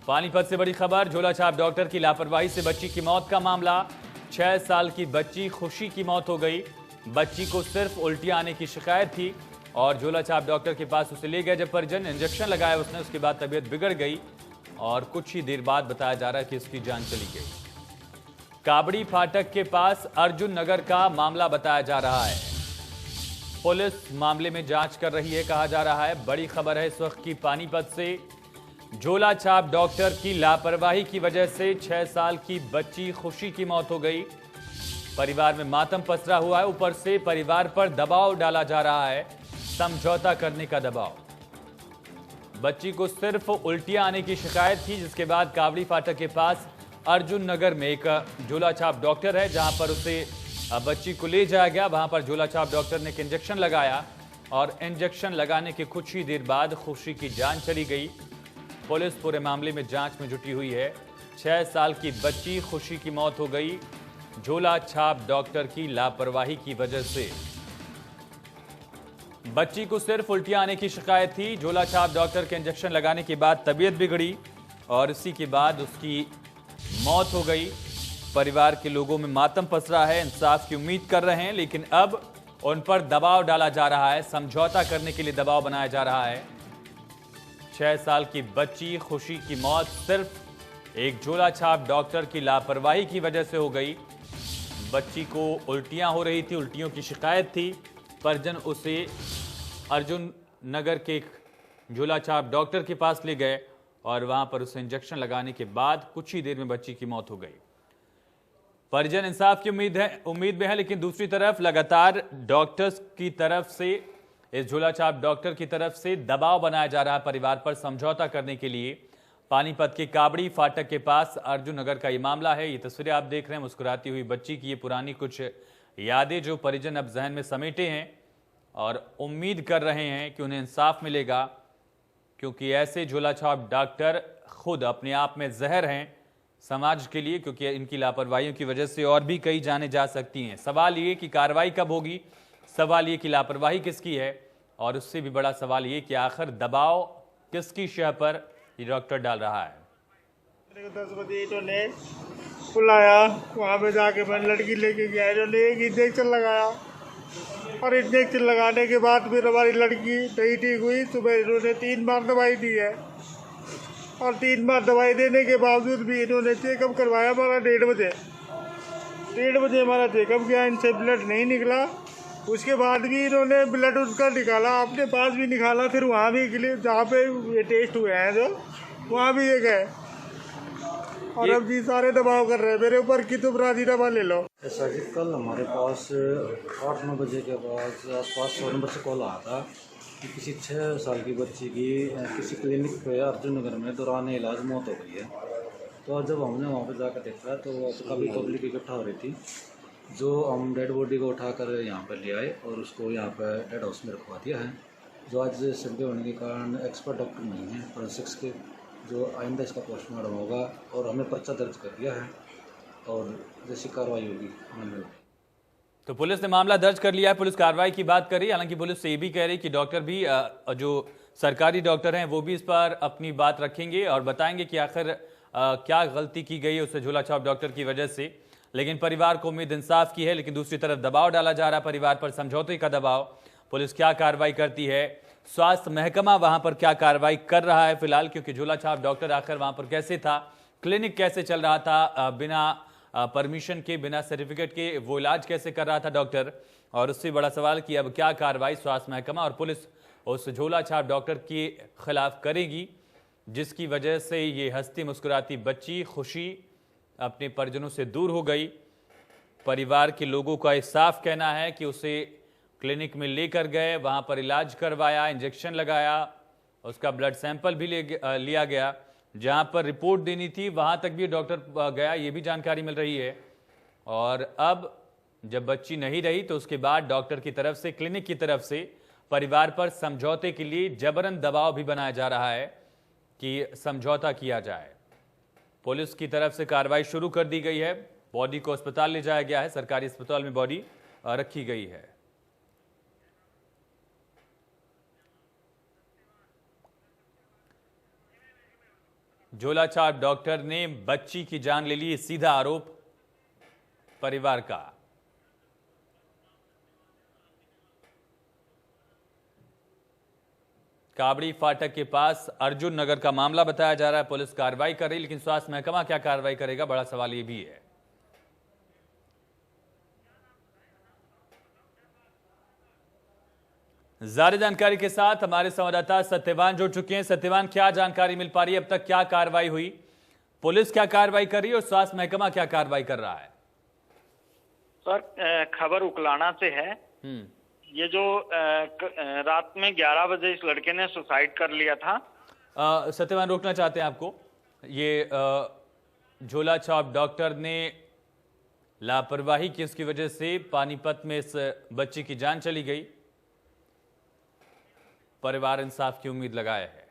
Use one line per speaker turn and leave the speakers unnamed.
पानीपत से बड़ी खबर, झोला छाप डॉक्टर की लापरवाही से बच्ची की मौत का मामला। 6 साल की बच्ची खुशी की मौत हो गई। बच्ची को सिर्फ उल्टियां आने की शिकायत थी और झोला छाप डॉक्टर के पास उसे ले गए। जब परिजन इंजेक्शन लगाया उसने, उसके बाद तबीयत बिगड़ गई और कुछ ही देर बाद बताया जा रहा है कि उसकी जान चली गई। काबड़ी फाटक के पास अर्जुन नगर का मामला बताया जा रहा है। पुलिस मामले में जांच कर रही है, कहा जा रहा है। बड़ी खबर है इस वक्त की पानीपत से। झोला छाप डॉक्टर की लापरवाही की वजह से 6 साल की बच्ची खुशी की मौत हो गई। परिवार में मातम पसरा हुआ है। ऊपर से परिवार पर दबाव डाला जा रहा है, समझौता करने का दबाव। बच्ची को सिर्फ उल्टियां आने की शिकायत थी, जिसके बाद कावड़ी फाटक के पास अर्जुन नगर में एक झोला छाप डॉक्टर है, जहां पर उसे बच्ची को ले जाया गया। वहां पर झोला छाप डॉक्टर ने एक इंजेक्शन लगाया और इंजेक्शन लगाने के कुछ ही देर बाद खुशी की जान चली गई। पुलिस पूरे मामले में जांच में जुटी हुई है। 6 साल की बच्ची खुशी की मौत हो गई झोला छाप डॉक्टर की लापरवाही की वजह से। बच्ची को सिर्फ उल्टियां आने की शिकायत थी। झोला छाप डॉक्टर के इंजेक्शन लगाने के बाद तबीयत बिगड़ी और इसी के बाद उसकी मौत हो गई। परिवार के लोगों में मातम पसरा है, इंसाफ की उम्मीद कर रहे हैं, लेकिन अब उन पर दबाव डाला जा रहा है, समझौता करने के लिए दबाव बनाया जा रहा है। 6 साल की बच्ची खुशी की मौत सिर्फ एक झोला छाप डॉक्टर की लापरवाही की वजह से हो गई। बच्ची को उल्टियां हो रही थी, उल्टियों की शिकायत थी। परिजन उसे अर्जुन नगर के एक झोला छाप डॉक्टर के पास ले गए और वहां पर उसे इंजेक्शन लगाने के बाद कुछ ही देर में बच्ची की मौत हो गई। परिजन इंसाफ की उम्मीद में है, लेकिन दूसरी तरफ लगातार डॉक्टर्स की तरफ से, इस झोला छाप डॉक्टर की तरफ से दबाव बनाया जा रहा है परिवार पर समझौता करने के लिए। पानीपत के काबड़ी फाटक के पास अर्जुन नगर का ये मामला है। ये तस्वीरें आप देख रहे हैं मुस्कुराती हुई बच्ची की। ये पुरानी कुछ यादें जो परिजन अब जहन में समेटे हैं और उम्मीद कर रहे हैं कि उन्हें इंसाफ मिलेगा, क्योंकि ऐसे झोला छाप डॉक्टर खुद अपने आप में जहर हैं समाज के लिए, क्योंकि इनकी लापरवाहियों की वजह से और भी कई जानें जा सकती हैं। सवाल ये कि कार्रवाई कब होगी, सवाल ये कि लापरवाही किसकी है, और उससे भी बड़ा सवाल ये कि आखिर दबाव किसकी शह पर ये डॉक्टर डाल रहा है।
10 बजे इन्होंने बुलाया, वहाँ पे जाके मैं लड़की लेके गया। इन्होंने एक इंजेक्शन लगाया और इंजेक्शन लगाने के बाद फिर हमारी लड़की नहीं ठीक हुई। सुबह इन्होंने 3 बार दवाई दी है और 3 बार दवाई देने के बावजूद भी इन्होंने चेकअप करवाया हमारा 1:30 बजे हमारा चेकअप किया, इनसे ब्लड नहीं निकला। उसके बाद भी इन्होंने ब्लड उसका निकाला, अपने पास भी निकाला, फिर वहाँ भी जहाँ पे ये टेस्ट हुए हैं जो वहाँ भी ये गए और अब जी सारे दबाव कर रहे हैं मेरे ऊपर कि तुम राजीनामा ले लो।
ऐसा कि कल हमारे पास 8-9 बजे के बाद आसपास 100 नंबर से कॉल आया था कि किसी 6 साल की बच्ची की किसी क्लिनिक पे अर्जुन नगर में दौरान इलाज मौत हो गई है। तो जब हमने वहाँ पे जाकर देखा तो काफ़ी पब्लिक इकट्ठा हो रही थी, जो हम डेड बॉडी को उठाकर यहाँ पर ले आए और उसको यहाँ पर डेड हाउस में रखवा दिया है। जो आज संडे होने के कारण एक्सपर्ट डॉक्टर नहीं है फोरेंसिक्स के, जो आइंदा इसका पोस्टमार्टम होगा और हमने पर्चा दर्ज कर दिया है और जैसी कार्रवाई होगी हमें।
तो पुलिस ने मामला दर्ज कर लिया है, पुलिस कार्रवाई की बात कर रही है। हालांकि पुलिस ये भी कह रही कि डॉक्टर भी, जो सरकारी डॉक्टर हैं, वो भी इस पर अपनी बात रखेंगे और बताएंगे कि आखिर क्या गलती की गई है उससे झोला छाप डॉक्टर की वजह से। लेकिन परिवार को उम्मीद इंसाफ की है, लेकिन दूसरी तरफ दबाव डाला जा रहा है परिवार पर, समझौते का दबाव। पुलिस क्या कार्रवाई करती है, स्वास्थ्य महकमा वहां पर क्या कार्रवाई कर रहा है फिलहाल, क्योंकि झोला छाप डॉक्टर आखिर वहां पर कैसे था, क्लिनिक कैसे चल रहा था, बिना परमिशन के, बिना सर्टिफिकेट के वो इलाज कैसे कर रहा था डॉक्टर। और उससे बड़ा सवाल कि अब क्या कार्रवाई स्वास्थ्य महकमा और पुलिस उस झोला छाप डॉक्टर के खिलाफ करेगी, जिसकी वजह से ये हंसती मुस्कुराती बच्ची खुशी अपने परिजनों से दूर हो गई। परिवार के लोगों का साफ कहना है कि उसे क्लिनिक में लेकर गए, वहां पर इलाज करवाया, इंजेक्शन लगाया, उसका ब्लड सैंपल भी लिया गया। जहां पर रिपोर्ट देनी थी वहां तक भी डॉक्टर गया, ये भी जानकारी मिल रही है। और अब जब बच्ची नहीं रही तो उसके बाद डॉक्टर की तरफ से, क्लिनिक की तरफ से परिवार पर समझौते के लिए जबरन दबाव भी बनाया जा रहा है कि समझौता किया जाए। पुलिस की तरफ से कार्रवाई शुरू कर दी गई है, बॉडी को अस्पताल ले जाया गया है, सरकारी अस्पताल में बॉडी रखी गई है। झोला छाप डॉक्टर ने बच्ची की जान ले ली, सीधा आरोप परिवार का। काबड़ी फाटक के पास अर्जुन नगर का मामला बताया जा रहा है। पुलिस कार्रवाई कर रही, लेकिन स्वास्थ्य महकमा क्या कार्रवाई करेगा, बड़ा सवाल ये भी है। ज्यादा जानकारी के साथ हमारे संवाददाता सत्यवान जुड़ चुके हैं। सत्यवान, क्या जानकारी मिल पा रही है, अब तक क्या कार्रवाई हुई, पुलिस क्या कार्रवाई कर रही है और स्वास्थ्य महकमा क्या कार्रवाई कर रहा है?
सर, खबर उकलाना से है। ये जो रात में 11 बजे इस लड़के ने सुसाइड कर लिया था।
सत्यवान, रोकना चाहते हैं आपको। ये झोला छाप डॉक्टर ने लापरवाही की, उसकी वजह से पानीपत में इस बच्ची की जान चली गई। परिवार इंसाफ की उम्मीद लगाया है।